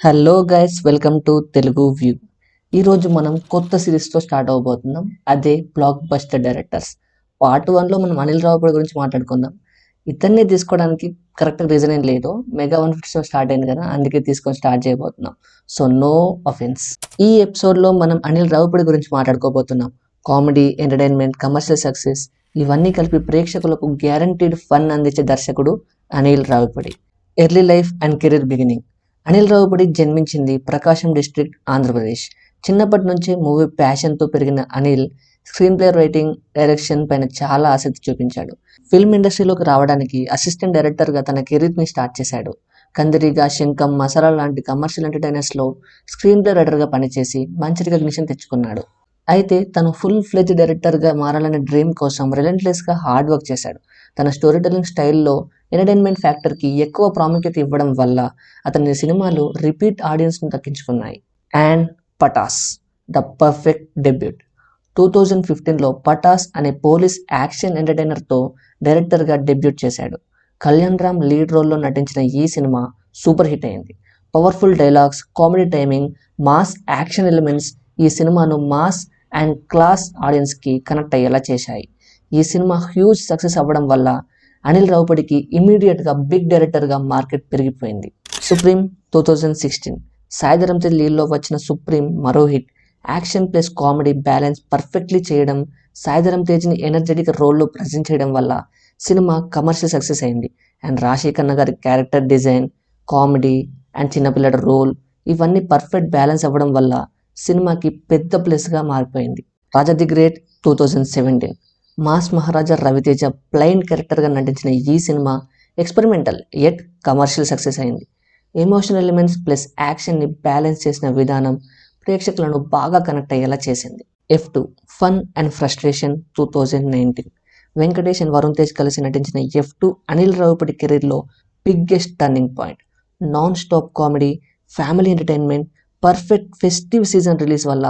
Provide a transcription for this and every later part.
Hello guys, welcome to Telugu view. ఈరోజు మనం కొత్త సిరీస్తో స్టార్ట్ అవబోతున్నాం. అదే బ్లాక్ బస్టర్ డైరెక్టర్స్. పార్ట్ 1లో మనం అనిల్ రావిపూడి గురించి మాట్లాడుకుందాం. ఇతన్ని తీసుకోవడానికి కరెక్ట్ రీజన్ ఏం లేదు. మెగా 150 స్టార్ట్ అయింది కదా, అందుకే తీసుకొని స్టార్ట్ చేయబోతున్నాం. So no offence. ఈ ఎపిసోడ్లో మనం అనిల్ రావిపూడి గురించి మాట్లాడుకోబోతున్నాం. కామెడీ, ఎంటర్టైన్మెంట్, కమర్షియల్ సక్సెస్ ఇవన్నీ కలిపి ప్రేక్షకులకు గ్యారంటీడ్ ఫన్ అందించే దర్శకుడు Anil Ravipudi. Early life and career beginning. Anil Ravipudi జన్మించింది ప్రకాశం డిస్ట్రిక్ట్, ఆంధ్రప్రదేశ్. చిన్నప్పటి నుంచే మూవీ ప్యాషన్తో పెరిగిన Anil screenplay writing, direction పైన చాలా ఆసక్తి చూపించాడు. ఫిల్మ్ ఇండస్ట్రీలోకి రావడానికి అసిస్టెంట్ డైరెక్టర్గా తన కెరీర్ని స్టార్ట్ చేశాడు. కందిరిగా, శంకం, మసాలా లాంటి కమర్షియల్ ఎంటర్టైనర్స్లో స్క్రీన్ ప్లే రైటర్గా పనిచేసి మంచి రికగ్నిషన్ తెచ్చుకున్నాడు. అయితే తను ఫుల్ ఫ్లెజ్ డైరెక్టర్గా మారాలనే డ్రీమ్ కోసం రిలెంట్లెస్గా హార్డ్ వర్క్ చేశాడు. తన స్టోరీ టెల్లింగ్ స్టైల్లో ఎంటర్టైన్మెంట్ ఫ్యాక్టర్కి ఎక్కువ ప్రాముఖ్యత ఇవ్వడం వల్ల అతని సినిమాలు రిపీట్ ఆడియన్స్ను దక్కించుకున్నాయి. And Pataas, the perfect debut. 2015లో పటాస్ అనే పోలీస్ యాక్షన్ ఎంటర్టైనర్తో డైరెక్టర్గా డెబ్యూట్ చేశాడు. కళ్యాణ్ రామ్ లీడ్ రోల్లో నటించిన ఈ సినిమా సూపర్ హిట్ అయింది. Powerful dialogues, comedy timing, mass action elements ఈ సినిమాను మాస్ అండ్ క్లాస్ ఆడియన్స్కి కనెక్ట్ అయ్యేలా చేశాయి. ఈ సినిమా హ్యూజ్ సక్సెస్ అవ్వడం వల్ల అనిల్ రావిపూడికి ఇమీడియట్గా బిగ్ డైరెక్టర్గా మార్కెట్ పెరిగిపోయింది. సుప్రీం 2016. సాయిధరమ్ తేజ్ లీడ్లో వచ్చిన సుప్రీం మరో hit. Action plus comedy balance perfectly చేయడం, సాయిధరమ్ తేజ్ని ఎనర్జెటిక్ రోల్లో ప్రజెంట్ చేయడం వల్ల సినిమా కమర్షియల్ సక్సెస్ అయింది. అండ్ రాశి ఖన్నా గారి క్యారెక్టర్ డిజైన్, కామెడీ అండ్ చిన్నపిల్లల రోల్ ఇవన్నీ పర్ఫెక్ట్ బ్యాలెన్స్ అవ్వడం వల్ల సినిమాకి పెద్ద ప్లస్గా మారిపోయింది. Raja the great 2017. Mass Maharaja Ravi Teja blind క్యారెక్టర్గా నటించిన ఈ cinema experimental at commercial success అయింది. ఎమోషనల్ ఎలిమెంట్స్ ప్లస్ యాక్షన్ని బ్యాలెన్స్ చేసిన విధానం ప్రేక్షకులను బాగా కనెక్ట్ అయ్యేలా చేసింది. F2 fun and frustration 2019. Venkatesh and Varun Tej కలిసి నటించిన F2 అనిల్ రావిపూడి కెరీర్లో biggest turning point. Non stop comedy, family entertainment, perfect festive season release వల్ల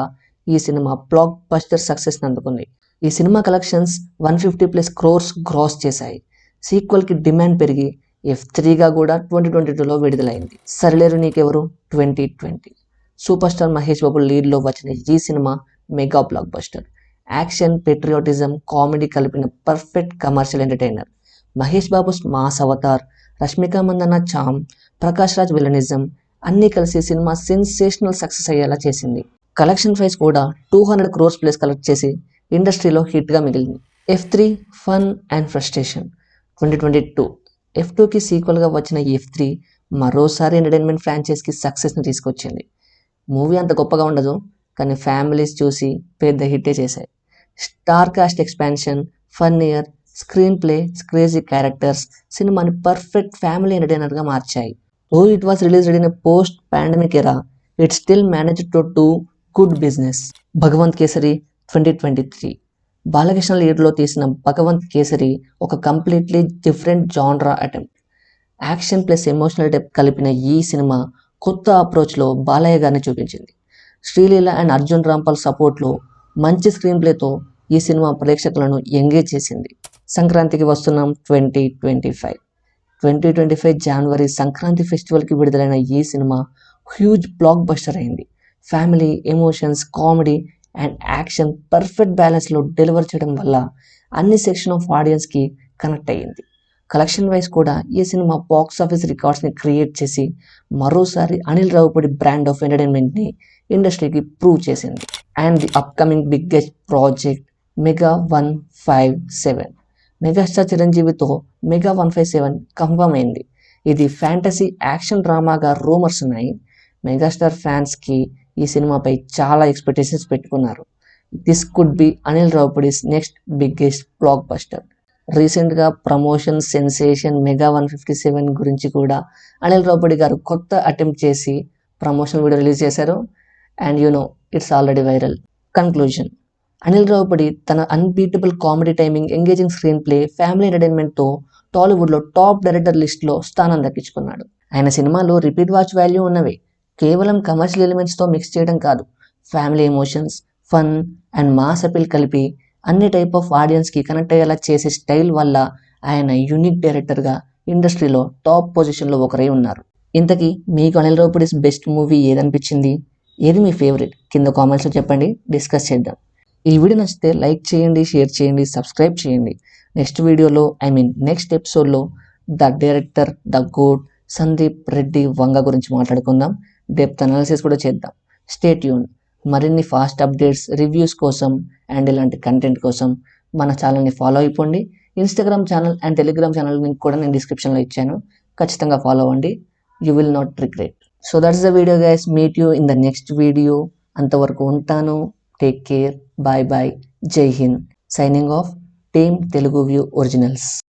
ఈ సినిమా బ్లాక్ బస్టర్ సక్సెస్ అందుకుంది. ఈ సినిమా కలెక్షన్స్ 150+ crores గ్రాస్ చేశాయి. సీక్వెల్కి డిమాండ్ పెరిగి F3గా కూడా 2022లో విడుదలైంది. సరిలేరు నీకెవరు 2020. సూపర్ స్టార్ మహేష్ బాబు లీడ్లో వచ్చిన ఈ cinema mega block buster. Action, patriotism, comedy కలిపిన perfect commercial entertainer. Mahesh Babu mass Avatar, Rashmika Mandanna చామ్, ప్రకాష్ రాజ్ విలనిజం అన్నీ కలిసి సినిమా సెన్సేషనల్ సక్సెస్ అయ్యేలా చేసింది. కలెక్షన్ వైజ్ కూడా 200 crores+ కలెక్ట్ చేసి ఇండస్ట్రీలో హిట్గా మిగిలింది. F3 fun and frustration 2022. F2కి సీక్వెల్గా వచ్చిన F3 మరోసారి ఎంటర్టైన్మెంట్ ఫ్రాంచైజ్కి సక్సెస్ని తీసుకొచ్చింది. మూవీ అంత గొప్పగా ఉండదు, కానీ ఫ్యామిలీస్ చూసి పెద్ద హిట్టే చేశాయి. Star cast expansion, fun year, screen play, crazy characters సినిమాని పర్ఫెక్ట్ ఫ్యామిలీ ఎంటర్టైనర్గా మార్చాయి. Though it was released in a post-pandemic era, it still managed to do good business. Bhagavanth kesari 2023. Balakrishna లీడ్లో తీసిన భగవంత్ కేసరి ఒక completely different genre attempt. Action plus emotional depth కలిపిన ఈ cinema కొత్త అప్రోచ్లో బాలయ్య గారిని చూపించింది. Sreeleela and Arjun Rampal సపోర్ట్లో మంచి స్క్రీన్ ప్లేతో ఈ సినిమా ప్రేక్షకులను ఎంగేజ్ చేసింది. సంక్రాంతికి వస్తున్నాం 2025. 2025 జనవరి సంక్రాంతి ఫెస్టివల్కి విడుదలైన ఈ సినిమా హ్యూజ్ బ్లాక్ బస్టర్ అయింది. Family, emotions, comedy and action perfect బ్యాలెన్స్లో డెలివర్ చేయడం వల్ల అన్ని సెక్షన్ ఆఫ్ ఆడియన్స్కి కనెక్ట్ అయ్యింది. కలెక్షన్ వైజ్ కూడా ఈ సినిమా బాక్స్ ఆఫీస్ రికార్డ్స్ని క్రియేట్ చేసి మరోసారి అనిల్ రావిపూడి బ్రాండ్ ఆఫ్ ఎంటర్టైన్మెంట్ని ఇండస్ట్రీకి ప్రూవ్ చేసింది. And the upcoming biggest project mega 157. Megastar చిరంజీవితో మెగా 157 కన్ఫర్మ్ అయింది. ఇది ఫ్యాంటసీ యాక్షన్ డ్రామాగా రూమర్స్ ఉన్నాయి. మెగాస్టార్ ఫ్యాన్స్కి ఈ సినిమాపై చాలా ఎక్స్పెక్టేషన్స్ పెట్టుకున్నారు. This could be Anil Ravipudi's next biggest blockbuster. రీసెంట్గా ప్రమోషన్ సెన్సేషన్ మెగా 157 గురించి కూడా అనిల్ రావిపూడి గారు కొత్త అటెంప్ట్ చేసి ప్రమోషన్ వీడియో రిలీజ్ చేశారు. And it's already viral. Conclusion. Anil Ravipudi తన unbeatable comedy timing, engaging screenplay, family ఎంటర్టైన్మెంట్తో టాలీవుడ్లో టాప్ డైరెక్టర్ లిస్ట్లో స్థానం దక్కించుకున్నాడు. ఆయన సినిమాలు రిపీట్ వాచ్ వాల్యూ ఉన్నవి. కేవలం కమర్షియల్ ఎలిమెంట్స్తో మిక్స్ చేయడం కాదు, family emotions, fun and mass appeal కలిపి అన్ని టైప్ ఆఫ్ ఆడియన్స్కి కనెక్ట్ అయ్యేలా చేసే స్టైల్ వల్ల ఆయన యూనిక్ డైరెక్టర్గా ఇండస్ట్రీలో టాప్ పొజిషన్లో ఒకరై ఉన్నారు. ఇంతకీ మీకు అనిల్ రావిపూడిస్ బెస్ట్ మూవీ ఏదనిపించింది? ఏది మీ ఫేవరెట్? కింద కామెంట్స్లో చెప్పండి, డిస్కస్ చేద్దాం. ఈ వీడియో నచ్చితే లైక్ చేయండి, షేర్ చేయండి, సబ్స్క్రైబ్ చేయండి. నెక్స్ట్ వీడియోలో నెక్స్ట్ ఎపిసోడ్లో the director, the god Sandeep Reddy Vanga గురించి మాట్లాడుకుందాం. డెప్త్ అనాలిసిస్ కూడా చేద్దాం. Stay tune. మరిన్ని ఫాస్ట్ అప్డేట్స్, రివ్యూస్ కోసం అండ్ ఇలాంటి కంటెంట్ కోసం మన ఛానల్ని ఫాలో అయిపోండి. Instagram channel and Telegram channel link కూడా నేను డిస్క్రిప్షన్లో ఇచ్చాను. ఖచ్చితంగా ఫాలో అవ్వండి. You will not regret. So that's the video guys. Meet you in the next video. అంతవరకు ఉంటాను. Take care. Bye bye. Jai Hind. Signing off. Team Telugu View Originals.